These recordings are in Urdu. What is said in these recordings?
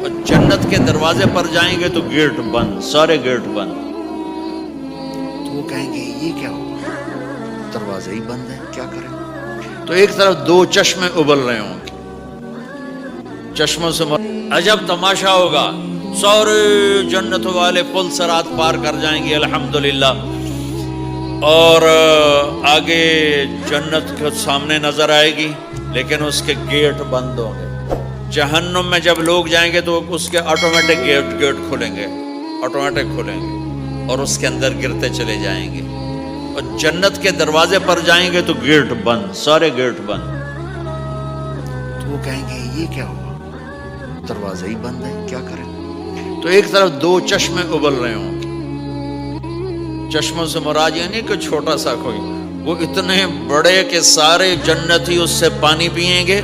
اور جنت کے دروازے پر جائیں گے تو گیٹ بند، سارے گیٹ بند. تو وہ کہیں گے یہ کیا ہوا، دروازے ہی بند ہیں، کیا کریں؟ تو ایک طرف دو چشمے ابل رہے ہوں گے، چشموں سے عجب تماشا ہوگا. سارے جنت والے پل صراط پار کر جائیں گے الحمدللہ، اور آگے جنت کے سامنے نظر آئے گی لیکن اس کے گیٹ بند ہوں گے. جہنم میں جب لوگ جائیں گے تو اس کے آٹومیٹک گیٹ کھلیں گے، آٹومیٹک کھلیں گے اور اس کے اندر گرتے چلے جائیں گے. اور جنت کے دروازے پر جائیں گے تو گیٹ بند، سارے گیٹ بند. تو وہ کہیں گے یہ کیا ہوا، دروازے ہی بند ہیں، کیا کریں؟ تو ایک طرف دو چشمے ابل رہے ہوں گے. چشموں سے مراد یہ نہیں کہ چھوٹا سا کوئی، وہ اتنے بڑے کہ سارے جنتی اس سے پانی پئیں گے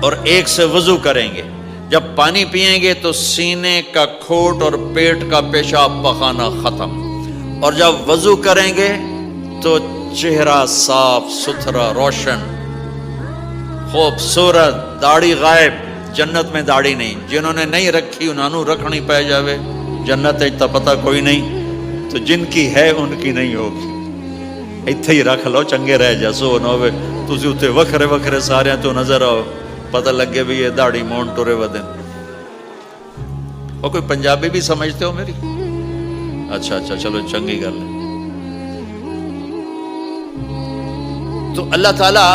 اور ایک سے وضو کریں گے. جب پانی پئیں گے تو سینے کا کھوٹ اور پیٹ کا پیشاب پخانا ختم، اور جب وضو کریں گے تو چہرہ صاف ستھرا روشن خوبصورت، داڑھی غائب. جنت میں داڑھی نہیں، جنہوں نے نہیں رکھی انہوں نے رکھنی پہ جاوے. جنت تا پتہ کوئی نہیں، تو جن کی ہے ان کی نہیں ہوگی. اتھے ہی رکھ لو چنگے رہ جاسو نہ ہوئے تسی اتنے وکھرے وکھرے سارے تو نظر آؤ، پتہ لگے بھی یہ داڑھی مون ٹورے ودن. اور کوئی پنجابی بھی سمجھتے ہو میری؟ اچھا چلو چنگی گل ہے. تو اللہ تعالیٰ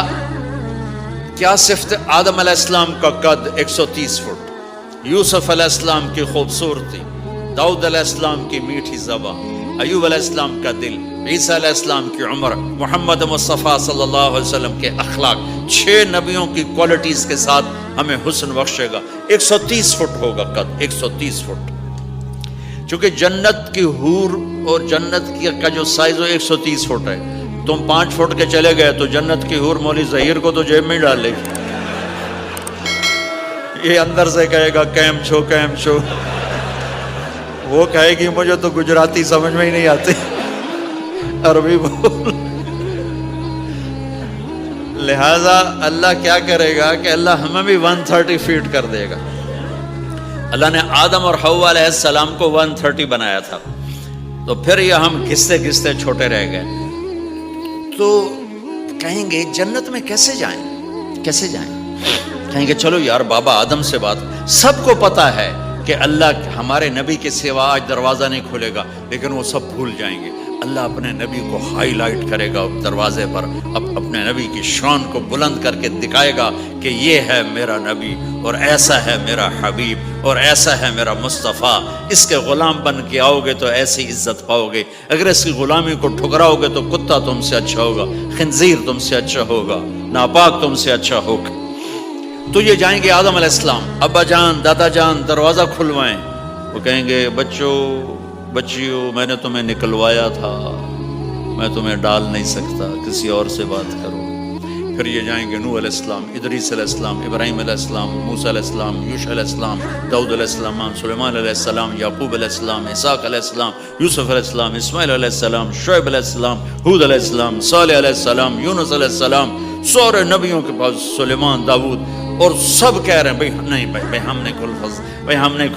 کیا صفت، آدم علیہ السلام کا قد 130 فٹ، یوسف علیہ السلام کی خوبصورتی، داؤد علیہ السلام کی میٹھی زبان، ایوب علیہ السلام کا دل، عیسیٰ علیہ السلام کی عمر، محمد مصطفیٰ صلی اللہ علیہ وسلم کے اخلاق، 6 نبیوں کی کوالٹیز کے ساتھ ہمیں حسن بخشے گا. 130 فٹ ہوگا قد، 130 فٹ. چونکہ جنت کی حور اور جنت کا جو سائز ہے 130 فٹ ہے. تم 5 فٹ کے چلے گئے تو جنت کی حور مولی ظہیر کو تو جیب میں ڈال لے گی. یہ اندر سے کہے گا کیم چھو، وہ کہے گی مجھے تو گجراتی سمجھ میں ہی نہیں آتی، عربی بول. لہذا اللہ کیا کرے گا کہ اللہ ہمیں بھی 130 فیٹ کر دے گا. اللہ نے آدم اور حوا علیہ السلام کو 130 بنایا تھا، تو پھر یہ ہم گھستے چھوٹے رہ گئے. تو کہیں گے جنت میں کیسے جائیں؟ کہیں گے چلو یار بابا آدم سے بات. سب کو پتا ہے کہ اللہ ہمارے نبی کے سوا آج دروازہ نہیں کھلے گا، لیکن وہ سب بھول جائیں گے. اللہ اپنے نبی کو ہائی لائٹ کرے گا دروازے پر، اپنے نبی کی شان کو بلند کر کے دکھائے گا کہ یہ ہے میرا نبی، اور ایسا ہے میرا حبیب، اور ایسا ہے میرا مصطفیٰ. اس کے غلام بن کے آؤ گے تو ایسی عزت پاؤ گے. اگر اس کی غلامی کو ٹھکراؤ گے تو کتا تم سے اچھا ہوگا، خنزیر تم سے اچھا ہوگا، ناپاک تم سے اچھا ہوگا. تو یہ جائیں گے آدم علیہ السلام، ابا جان دادا جان دروازہ کھلوائیں. وہ کہیں گے بچیو میں نے تمہیں نکلوایا تھا، میں تمہیں ڈال نہیں سکتا، کسی اور سے بات کرو. پھر یہ جائیں گے نوح علیہ السلام، ادریس علیہ السلام، ابراہیم علیہ السلام، موسیٰ علیہ السلام، یوشع علیہ السلام، داؤد علیہ السلام، سلیمان علیہ السلام، یعقوب علیہ السلام، اسحاق علیہ السلام، یوسف علیہ السلام، اسماعیل علیہ السلام، شعیب علیہ السلام، ہود علیہ السلام، صالح علیہ السلام، یونس علیہ السلام. سارے نبیوں کے پاس سلیمان، داؤد، اور سب کہہ رہے ہیں بھائی ہم نہیں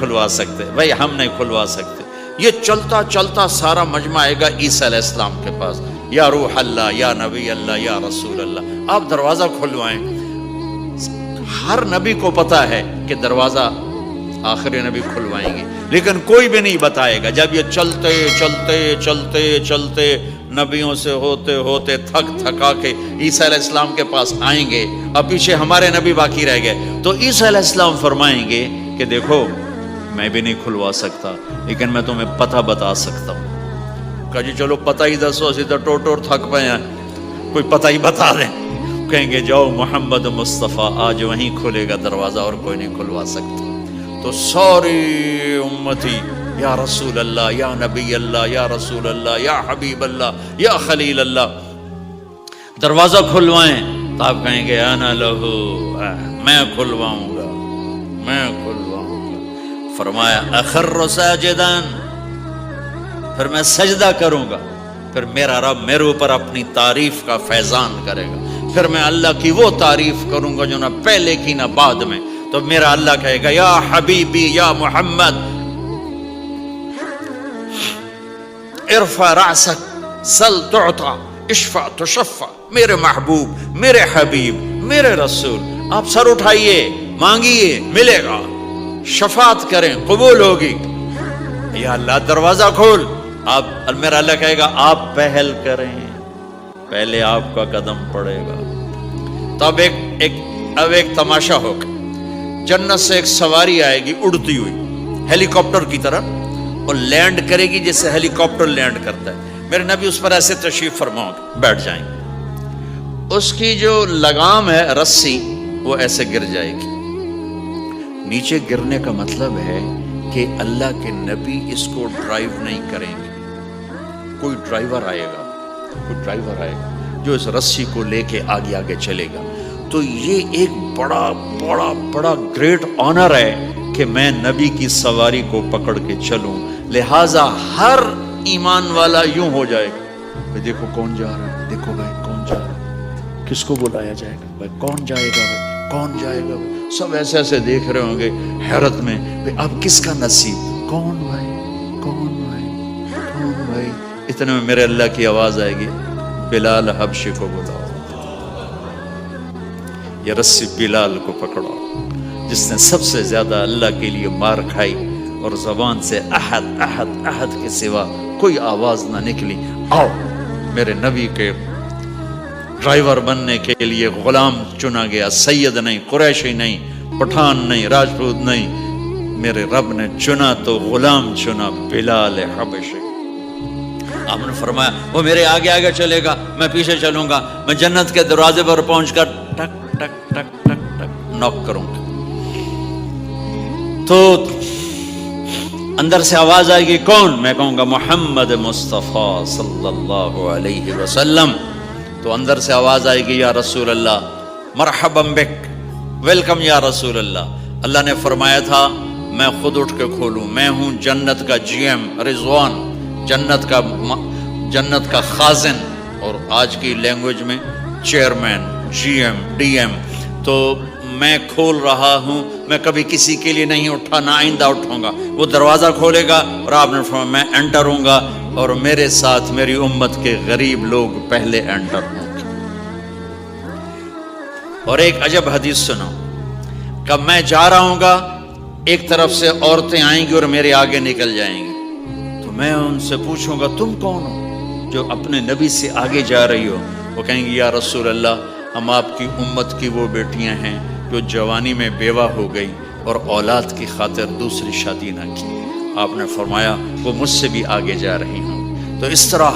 کھلوا سکتے. یہ چلتا سارا مجمع آئے گا عیسیٰ علیہ السلام کے پاس. یا روح اللہ، یا نبی اللہ، یا رسول اللہ، آپ دروازہ کھلوائیں. ہر نبی کو پتا ہے کہ دروازہ آخری نبی کھلوائیں گے، لیکن کوئی بھی نہیں بتائے گا. جب یہ چلتے نبیوں سے ہوتے تھکا کے عیسیٰ علیہ السلام کے پاس آئیں گے، اب پیچھے ہمارے نبی باقی رہ گئے، تو عیسیٰ علیہ السلام فرمائیں گے کہ دیکھو میں بھی نہیں کھلوا سکتا، لیکن میں تمہیں پتہ بتا سکتا ہوں. کہا جی چلو پتہ ہی دسو، اسی تو ٹور تھک پے ہیں، کوئی پتہ ہی بتا دیں. کہیں گے جاؤ محمد مصطفیٰ، آج وہیں کھلے گا دروازہ اور کوئی نہیں کھلوا سکتا. تو ساری امتی یا رسول اللہ، یا نبی اللہ، یا رسول اللہ، یا حبیب اللہ، یا خلیل اللہ، دروازہ کھلوائیں. تو آپ کہیں گے انا لہو، میں کھلواؤں گا. فرمایا اخر ساجداً، پھر میں سجدہ کروں گا، پھر میرا رب میرے اوپر اپنی تعریف کا فیضان کرے گا، پھر میں اللہ کی وہ تعریف کروں گا جو نہ پہلے کی نہ بعد میں. تو میرا اللہ کہے گا یا حبیبی یا محمد ارفع رأسک سل تعطا اشفع تشفع، میرے محبوب، میرے حبیب، میرے رسول، آپ سر اٹھائیے، مانگیے، ملے گا، شفاعت کریں، قبول ہوگی۔ یا اللہ دروازہ کھول، آپ، میرا اللہ کہے گا آپ پہل کریں، پہلے آپ کا قدم پڑے گا۔ تو اب ایک تماشا ہوگا، جنت سے ایک سواری آئے گی اڑتی ہوئی ہیلی کاپٹر کی طرح، اور لینڈ کرے گی جیسے ہیلی کاپٹر لینڈ کرتا ہے۔ میرے نبی اس پر ایسے تشریف فرماؤ بیٹھ جائیں گے، اس کی جو لگام ہے رسی وہ ایسے گر جائے گی۔ نیچے گرنے کا مطلب ہے کہ اللہ کے نبی اس کو ڈرائیو نہیں کریں گے، کوئی ڈرائیور آئے گا جو اس رسی کو لے کے آگے آگے چلے گا۔ تو یہ ایک بڑا گریٹ آنر ہے کہ میں نبی کی سواری کو پکڑ کے چلوں، لہٰذا ہر ایمان والا یوں ہو جائے گا، دیکھو کون جا رہا ہے، دیکھو بھائی کون جا رہا ہے، کس کو بلایا جائے گا، بھائی کون جائے گا، بھائی کون جائے گا، سب ایسے ایسے دیکھ رہے ہوں گے حیرت میں، اب کس کا نصیب، کون بھائی کون بھائی کون بھائی۔ اتنے میں میرے اللہ کی آواز آئے گی بلال حبشی کو بلاؤ، یہ رسی بلال کو پکڑو، جس نے سب سے زیادہ اللہ کے لیے مار کھائی اور زبان سے احد احد احد کے سوا کوئی آواز نہ نکلی۔ آؤ، میرے نبی کے ڈرائیور بننے کے لیے غلام چنا گیا، سید نہیں، قریشی نہیں، پٹھان نہیں، راجپوت نہیں، میرے رب نے چنا تو غلام چنا، بلال حبشی۔ آپ نے فرمایا وہ میرے آگے آگے چلے گا، میں پیچھے چلوں گا، میں جنت کے دروازے پر پہنچ کر ٹک ٹک ٹک ٹک ٹک نوک کروں گا۔ تو اندر سے آواز آئے گی کون؟ میں کہوں گا محمد مصطفیٰ صلی اللہ علیہ وسلم۔ تو اندر سے آواز آئے گی یا رسول اللہ، مرحبا بک، ویلکم یا رسول اللہ۔ اللہ نے فرمایا تھا میں خود اٹھ کے کھولوں، میں ہوں جنت کا جی ایم رضوان، جنت کا خازن، اور آج کی لینگویج میں chairman, G M, D M. تو میں کھول رہا ہوں، میں کبھی کسی کے لیے نہیں اٹھا، نہ آئندہ اٹھوں گا۔ وہ دروازہ کھولے گا اور آپ نے فرمایا میں انٹر ہوں گا، اور میرے ساتھ میری امت کے غریب لوگ پہلے انٹر ہوں گے۔ اور ایک عجب حدیث سنو، کہ میں جا رہا ہوں گا، ایک طرف سے عورتیں آئیں گی اور میرے آگے نکل جائیں گی، تو میں ان سے پوچھوں گا تم کون ہو جو اپنے نبی سے آگے جا رہی ہو؟ وہ کہیں گی یا رسول اللہ ہم آپ کی امت کی وہ بیٹیاں ہیں جو جوانی میں بیوہ ہو گئی اور اولاد کی خاطر دوسری شادی نہ کی۔ آپ نے فرمایا وہ مجھ سے بھی آگے جا رہی ہوں۔ تو اس طرح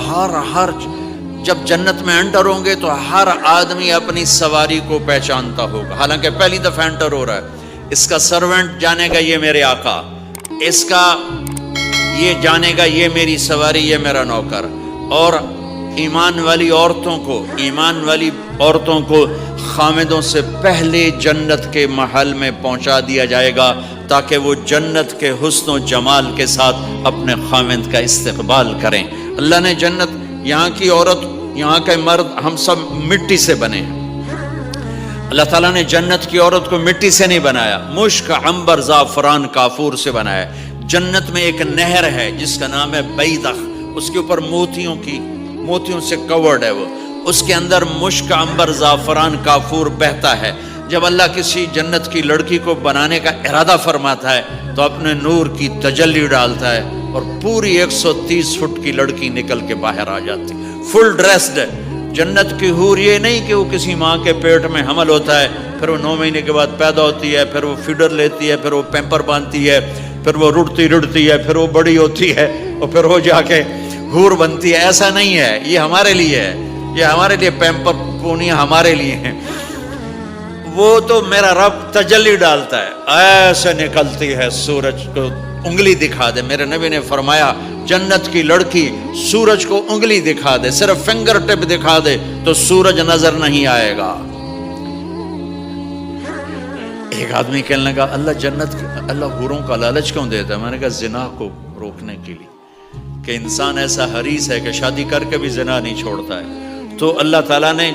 ہر جب جنت میں انٹر ہوں گے تو ہر آدمی اپنی سواری کو پہچانتا ہوگا، حالانکہ پہلی دفعہ انٹر ہو رہا ہے۔ اس کا سرونٹ جانے گا یہ میرے آقا، اس کا یہ جانے گا یہ میری سواری، یہ میرا نوکر۔ اور ایمان والی عورتوں کو خامدوں سے پہلے جنت کے محل میں پہنچا دیا جائے گا، تاکہ وہ جنت کے حسن و جمال کے ساتھ اپنے خامد کا استقبال کریں۔ اللہ نے جنت، یہاں کی عورت، یہاں کے مرد، ہم سب مٹی سے بنے ہیں۔ اللہ تعالیٰ نے جنت کی عورت کو مٹی سے نہیں بنایا، مشک، عنبر، زعفران، کافور سے بنایا۔ جنت میں ایک نہر ہے جس کا نام ہے بیضخ، اس کے اوپر موتیوں سے کورڈ ہے، وہ اس کے اندر مشک، عنبر، زعفران، کافور بہتا ہے۔ جب اللہ کسی جنت کی لڑکی کو بنانے کا ارادہ فرماتا ہے تو اپنے نور کی تجلی ڈالتا ہے، اور پوری 130 فٹ کی لڑکی نکل کے باہر آ جاتی، فل ڈریسڈ ہے۔ جنت کی حور یہ نہیں کہ وہ کسی ماں کے پیٹ میں حمل ہوتا ہے، پھر وہ 9 مہینے کے بعد پیدا ہوتی ہے، پھر وہ فیڈر لیتی ہے، پھر وہ پیمپر باندھتی ہے، پھر وہ رڑتی ہے، پھر وہ بڑی ہوتی ہے، اور پھر وہ جا کے حور بنتی ہے۔ ایسا نہیں ہے، یہ ہمارے لیے ہے، یہ ہمارے لیے پیمپر پونیاں ہمارے لیے ہیں۔ وہ تو میرا رب تجلی ڈالتا ہے، ایسے نکلتی ہے، سورج کو انگلی دکھا دے۔ میرے نبی نے فرمایا جنت کی لڑکی سورج کو انگلی دکھا دے، صرف فنگر ٹپ دکھا دے تو سورج نظر نہیں آئے گا۔ ایک آدمی کہنے لگا اللہ حوروں کا لالچ کیوں دیتا ہے؟ میں نے کہا زنا کو روکنے کے لیے، کہ انسان ایسا حریص ہے کہ شادی کر کے بھی زنا نہیں چھوڑتا ہے۔ تو اللہ تعالیٰ نے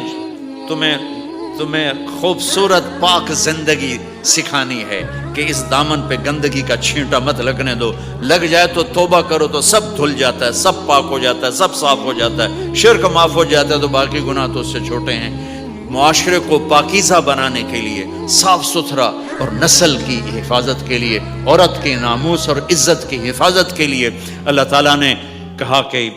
تمہیں خوبصورت پاک زندگی سکھانی ہے کہ اس دامن پہ گندگی کا چھینٹا مت لگنے دو، لگ جائے تو توبہ کرو تو سب دھل جاتا ہے، سب پاک ہو جاتا ہے، سب صاف ہو جاتا ہے، شرک معاف ہو جاتا ہے تو باقی گناہ تو اس سے چھوٹے ہیں۔ معاشرے کو پاکیزہ بنانے کے لیے، صاف ستھرا اور نسل کی حفاظت کے لیے، عورت کے ناموس اور عزت کی حفاظت کے لیے اللہ تعالیٰ نے کہا کہ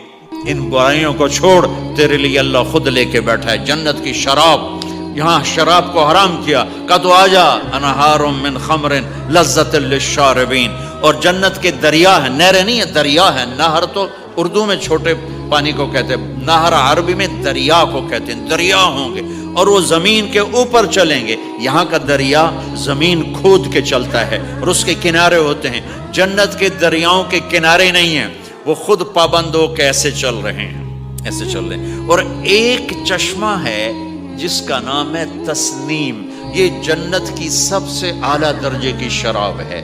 ان برائیوں کو چھوڑ، تیرے لیے اللہ خود لے کے بیٹھا ہے جنت کی شراب۔ یہاں شراب کو حرام کیا، کہا تو آجا انہار من خمر لذت للشاربین، اور جنت کے دریا ہیں، نہریں نہیں ہیں، دریا ہیں۔ نہر تو اردو میں چھوٹے پانی کو کہتے ہیں، نہر عربی میں دریا کو کہتے ہیں، دریا ہوں گے اور وہ زمین کے اوپر چلیں گے۔ یہاں کا دریا زمین کھود کے چلتا ہے اور اس کے کنارے ہوتے ہیں۔ جنت کے دریاؤں کے کنارے نہیں ہیں، وہ خود پابند ہو کے ایسے چل رہے ہیں، ایسے چل رہے ہیں۔ اور ایک چشمہ ہے جس کا نام ہے تسنیم، یہ جنت کی سب سے اعلیٰ درجے کی شراب ہے۔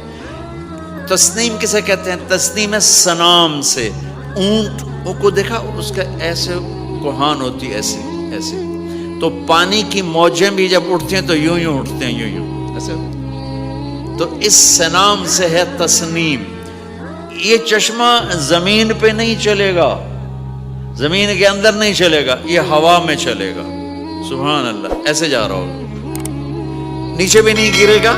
تسنیم کسے کہتے ہیں؟ تسنیم ہے سنام سے، اونٹ کو دیکھا اس کا ایسے کوہان ہوتی ہے، ایسے ایسے، تو پانی کی موجیں بھی جب اٹھتی ہیں تو یوں یوں اٹھتے ہیں، یوں یوں ایسے، تو اس سنام سے ہے تسنیم۔ یہ چشمہ زمین پہ نہیں چلے گا، زمین کے اندر نہیں چلے گا، یہ ہوا میں چلے گا۔ سبحان اللہ، ایسے جا رہا ہوگا، نیچے بھی نہیں گرے گا،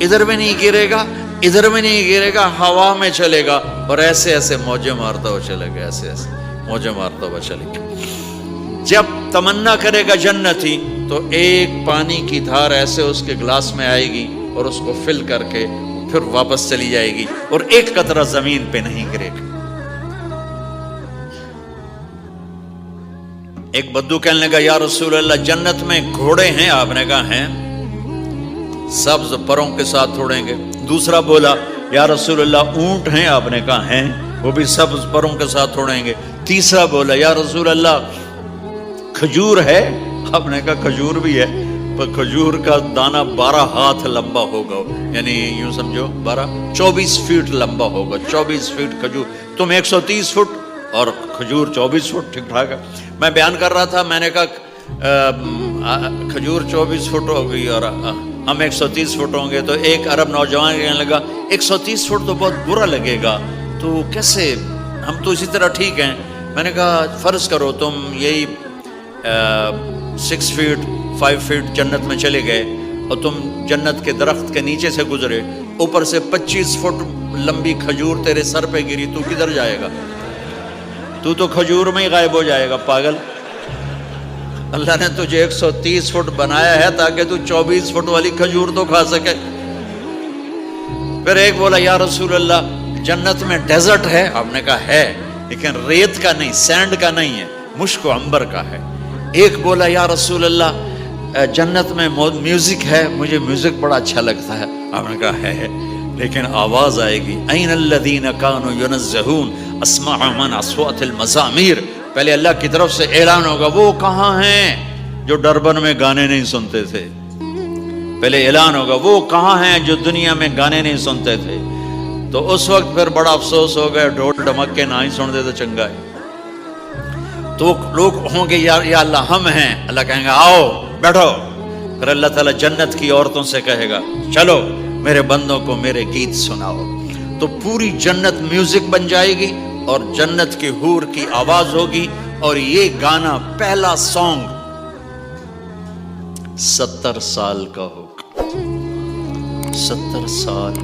ادھر بھی نہیں گرے گا، ادھر بھی نہیں گرے گا، ہوا میں چلے گا اور ایسے ایسے موجیں مارتا ہوا چلے گا، ایسے ایسے موجیں مارتا ہوا چلے گا۔ جب تمنا کرے گا جنتی تو ایک پانی کی دھار ایسے اس کے گلاس میں آئے گی اور اس کو فل کر کے پھر واپس چلی جائے گی اور ایک قطرہ زمین پہ نہیں گرے گا۔ ایک بدو کہنے لگا یا رسول اللہ جنت میں گھوڑے ہیں؟ آپ نے کہا ہیں، سبز پروں کے ساتھ اڑیں گے۔ دوسرا بولا یا رسول اللہ اونٹ ہیں؟ آپ نے کہا ہیں، وہ بھی سبز پروں کے ساتھ اڑیں گے۔ تیسرا بولا یا رسول اللہ کھجور ہے؟ آپ نے کہا کھجور بھی ہے، پر کھجور کا دانہ 12 ہاتھ لمبا ہوگا، یعنی یوں سمجھو 24 فٹ لمبا ہوگا، 24 فٹ کھجور، تم 130 فٹ اور کھجور 24 فٹ، ٹھیک ٹھاک ہے۔ میں بیان کر رہا تھا، میں نے کہا کھجور 24 فٹ ہو گئی اور ہم 130 فٹ ہوں گے، تو ایک عرب نوجوان کہنے لگا 130 فٹ تو بہت برا لگے گا، تو کیسے، ہم تو اسی طرح ٹھیک ہیں۔ میں نے کہا فرض کرو تم یہی 6 فٹ 5 فٹ جنت میں چلے گئے اور تم جنت کے درخت کے نیچے سے گزرے، اوپر سے 25 فٹ لمبی کھجور تیرے سر پہ گری، تو کدھر جائے گا؟ تو کھجور میں ہی غائب ہو جائے گا، پاگل۔ اللہ نے تجھے 130 فٹ بنایا ہے تاکہ تو 24 فٹ والی کھجور تو کھا سکے۔ پھر ایک بولا یا رسول اللہ جنت میں ڈیزرٹ ہے؟ آپ نے کہا ہے، لیکن ریت کا نہیں، سینڈ کا نہیں ہے، مشک و عنبر کا ہے۔ ایک بولا یا رسول اللہ جنت میں میوزک ہے؟ مجھے میوزک بڑا اچھا لگتا ہے۔ آپ نے کہا ہے، لیکن آواز آئے گی این الذین کانوا ینزہون اسمع من اصوات المزامیر، پہلے اللہ کی طرف سے اعلان ہوگا وہ کہاں ہیں جو ڈربن میں گانے نہیں سنتے تھے، پہلے اعلان ہوگا وہ کہاں ہیں جو دنیا میں گانے نہیں سنتے تھے، تو اس وقت پھر بڑا افسوس ہوگا، ڈھول ڈھمک کے نہ ہی سنتے تو چنگا ہے۔ تو لوگ ہوں گے یا اللہ ہم ہیں، اللہ کہیں گا آؤ بیٹھو، پھر اللہ تعالیٰ جنت کی عورتوں سے کہے گا چلو میرے بندوں کو میرے گیت سناؤ، تو پوری جنت میوزک بن جائے گی اور جنت کی حور کی آواز ہوگی، اور یہ گانا پہلا سانگ 70 سال کا ہوگا، 70 سال،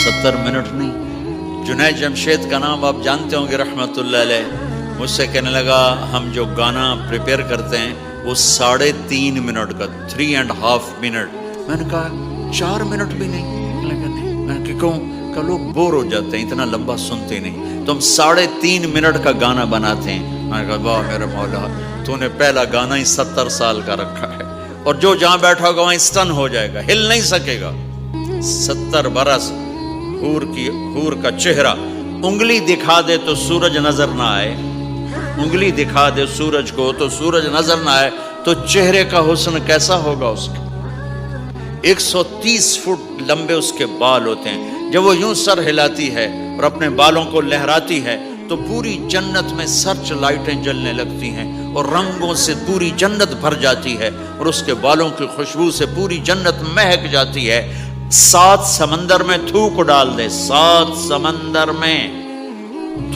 70 منٹ نہیں۔ جنید جمشید کا نام آپ جانتے ہوں گے رحمت اللہ علیہ، مجھ سے کہنے لگا ہم جو گانا پریپیئر کرتے ہیں وہ 3.5 منٹ کا، 3.5 منٹ۔ میں نے کہا 4 منٹ بھی نہیں؟ میں نے کہا کہ لوگ بور ہو جاتے ہیں، اتنا لمبا سنتے نہیں، تو ہم 3.5 منٹ کا گانا بناتے ہیں۔ میں نے کہا واہ میرے مولا، تو نے پہلا گانا ہی 70 سال کا رکھا ہے، اور جو جہاں بیٹھا ہوگا وہیں اسٹن ہو جائے گا، ہل نہیں سکے گا۔ 70 برس حور کا چہرہ، انگلی دکھا دے تو سورج نظر نہ آئے، انگلی دکھا دے سورج کو تو سورج نظر نہ آئے، تو چہرے کا حسن کیسا ہوگا اس کا؟ 130 فٹ لمبے اس کے بال ہوتے ہیں، جب وہ یوں سر ہلاتی ہے اور اپنے بالوں کو لہراتی ہے تو پوری جنت میں سرچ لائٹیں جلنے لگتی ہیں، اور رنگوں سے پوری جنت بھر جاتی ہے اور اس کے بالوں کی خوشبو سے پوری جنت مہک جاتی ہے. 7 سمندر میں تھوک ڈال دے، 7 سمندر میں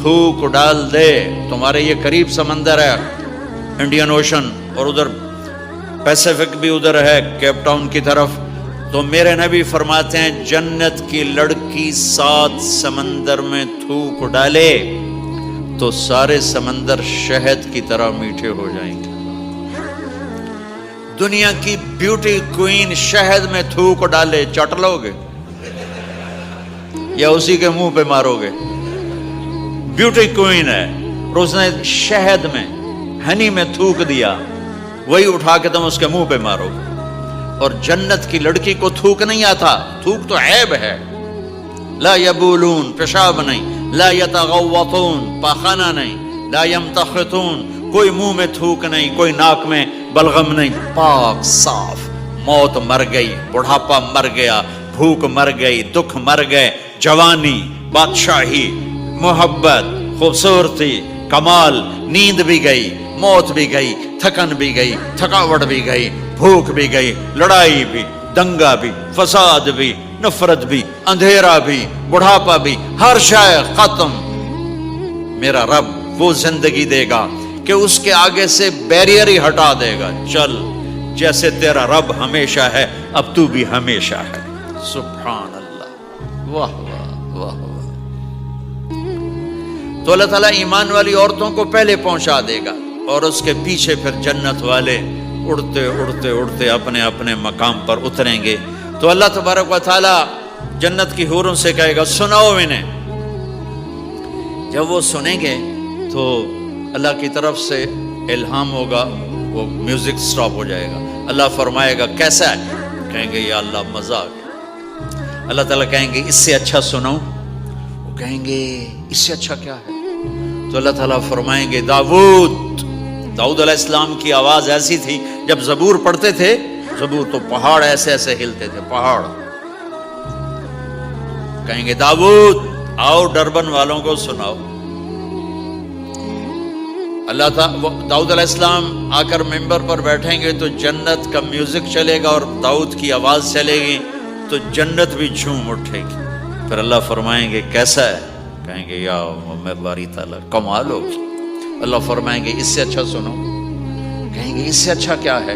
تھوک ڈال دے. تمہارے یہ قریب سمندر ہے انڈین اوشن، اور ادھر پیسیفک بھی ادھر ہے کیپ ٹاؤن کی طرف. تو میرے نبی فرماتے ہیں جنت کی لڑکی 7 سمندر میں تھوک ڈالے تو سارے سمندر شہد کی طرح میٹھے ہو جائیں گے. دنیا کی بیوٹی کوئین شہد میں تھوک ڈالے، چٹ لو گے یا اسی کے منہ پہ مارو گے؟ بیوٹی کوئین ہے اور اس نے شہد میں ہنی میں تھوک دیا، وہی اٹھا کے تم اس کے منہ پہ مارو گے. اور جنت کی لڑکی کو تھوک نہیں آتا، تھوک تو عیب ہے. لا یبولون، پیشاب نہیں، لا یتغوطون، پاخانہ نہیں، لا یمتخطون، کوئی منہ میں تھوک نہیں، کوئی ناک میں بلغم نہیں، پاک صاف. موت مر گئی، بڑھاپا مر گیا، بھوک مر گئی، دکھ مر گئے، جوانی، بادشاہی، محبت، خوبصورتی، کمال، نیند بھی گئی، موت بھی گئی، تھکن بھی گئی، تھکاوٹ بھی گئی، بھوک بھی گئی، لڑائی بھی، دنگا بھی، فساد بھی، نفرت بھی، اندھیرا بھی، بڑھاپا بھی، ہر شے ختم. میرا رب وہ زندگی دے گا کہ اس کے آگے سے بیریئر ہی ہٹا دے گا. چل جیسے تیرا رب ہمیشہ ہے اب تو بھی ہمیشہ ہے. سبحان اللہ، واہ واہ واہ واہ. تو اللہ تعالیٰ ایمان والی عورتوں کو پہلے پہنچا دے گا اور اس کے پیچھے پھر جنت والے اڑتے اڑتے اڑتے اپنے اپنے مقام پر اتریں گے. تو اللہ تبارک و تعالیٰ جنت کی حوروں سے کہے گا سناؤ انہیں. جب وہ سنیں گے تو اللہ کی طرف سے الہام ہوگا، وہ میوزک سٹاپ ہو جائے گا. اللہ فرمائے گا کیسا ہے؟ کہیں گے یا اللہ مزہ آ گیا. اللہ تعالیٰ کہیں گے اس سے اچھا سناؤں؟ وہ کہیں گے اس سے اچھا کیا ہے؟ تو اللہ تعالیٰ فرمائیں گے داؤد علیہ السلام کی آواز ایسی تھی جب زبور پڑھتے تھے، زبور تو پہاڑ ایسے ایسے ہلتے تھے، پہاڑ. کہیں گے داؤد آؤ ڈربن والوں کو سناؤ. اللہ تعالیٰ داؤد علیہ السلام آ کر ممبر پر بیٹھیں گے تو جنت کا میوزک چلے گا اور داؤد کی آواز چلے گی تو جنت بھی جھوم اٹھے گی. پھر اللہ فرمائیں گے کیسا ہے؟ کہیں گے یا باری تعالیٰ کمال ہوگی. اللہ فرمائیں گے اس سے اچھا سنو. کہیں گے اس سے اچھا کیا ہے؟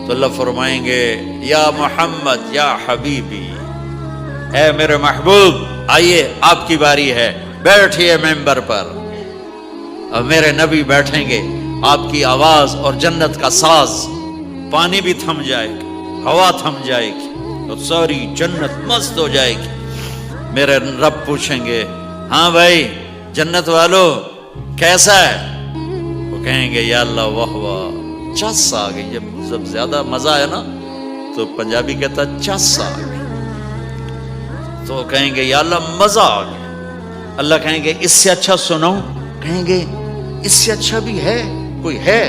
تو اللہ فرمائیں گے یا محمد یا حبیبی، اے میرے محبوب آئیے آپ کی باری ہے، بیٹھیے ممبر پر. اب میرے نبی بیٹھیں گے، آپ کی آواز اور جنت کا ساز، پانی بھی تھم جائے گی، ہوا تھم جائے گی اور ساری جنت مست ہو جائے گی. میرے رب پوچھیں گے ہاں بھائی جنت والو کیسا ہے؟ وہ کہیں گے یا اللہ واہ واہ، چس آ گئی. جب زیادہ مزہ ہے نا تو پنجابی کہتا چس آ گئی. تو کہیں گے یا اللہ مزہ آ گیا. اللہ کہیں گے اس سے اچھا سناؤں؟ کہیں گے اس سے اچھا بھی ہے، کوئی ہے؟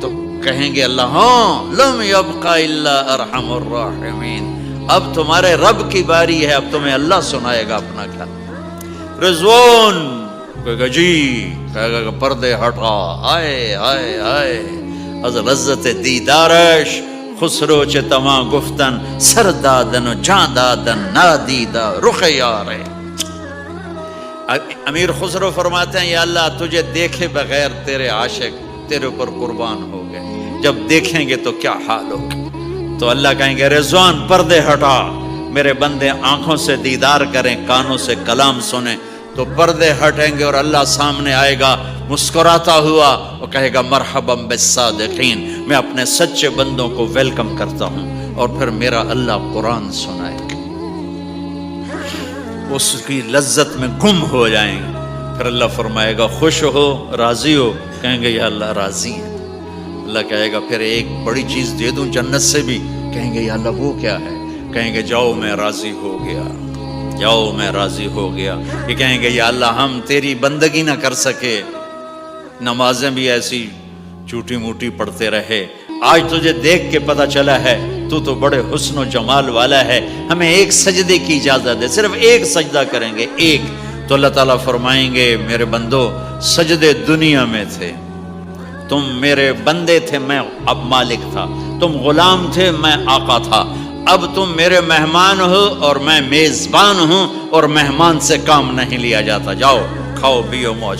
تو کہیں گے اللہ ہاں لم یبقى الا ارحم الراحمین، اب تمہارے رب کی باری ہے، اب تمہیں اللہ سنائے گا اپنا کلام. رضوان کہے گا جی، کہے گا کہ پردے ہٹا، آئے آئے آئے از لذت دیدارش خسرو چه تما گفتن سر دادن و جان دادن نادیدہ رخ یارے. امیر خسرو فرماتے ہیں یا اللہ تجھے دیکھے بغیر تیرے عاشق تیرے اوپر قربان ہو گئے، جب دیکھیں گے تو کیا حال ہوگا. تو اللہ کہیں گے رضوان پردے ہٹا، میرے بندے آنکھوں سے دیدار کریں، کانوں سے کلام سنیں. تو پردے ہٹیں گے اور اللہ سامنے آئے گا مسکراتا ہوا اور کہے گا مرحبا بالصادقین، میں اپنے سچے بندوں کو ویلکم کرتا ہوں. اور پھر میرا اللہ قرآن سنائے گا، اس کی لذت میں گم ہو جائیں گے. پھر اللہ فرمائے گا خوش ہو، راضی ہو؟ کہیں گے یا اللہ راضی ہے. اللہ کہے گا پھر ایک بڑی چیز دے دوں جنت سے بھی؟ کہیں گے یا اللہ وہ کیا ہے؟ کہیں گے جاؤ میں راضی ہو گیا، جاؤ میں راضی ہو گیا. یہ کہیں گے یا اللہ ہم تیری بندگی نہ کر سکے، نمازیں بھی ایسی چوٹی موٹی پڑھتے رہے، آج تجھے دیکھ کے پتہ چلا ہے تو بڑے حسن و جمال والا ہے، ہمیں ایک سجدے کی اجازت دے، صرف ایک سجدہ کریں گے، ایک. تو اللہ تعالیٰ فرمائیں گے میرے بندو سجدے دنیا میں تھے، تم میرے بندے تھے، میں اب مالک تھا، تم غلام تھے، میں آقا تھا، اب تم میرے مہمان ہو اور میں میزبان ہوں، اور مہمان سے کام نہیں لیا جاتا، جاؤ کھاؤ پیو موج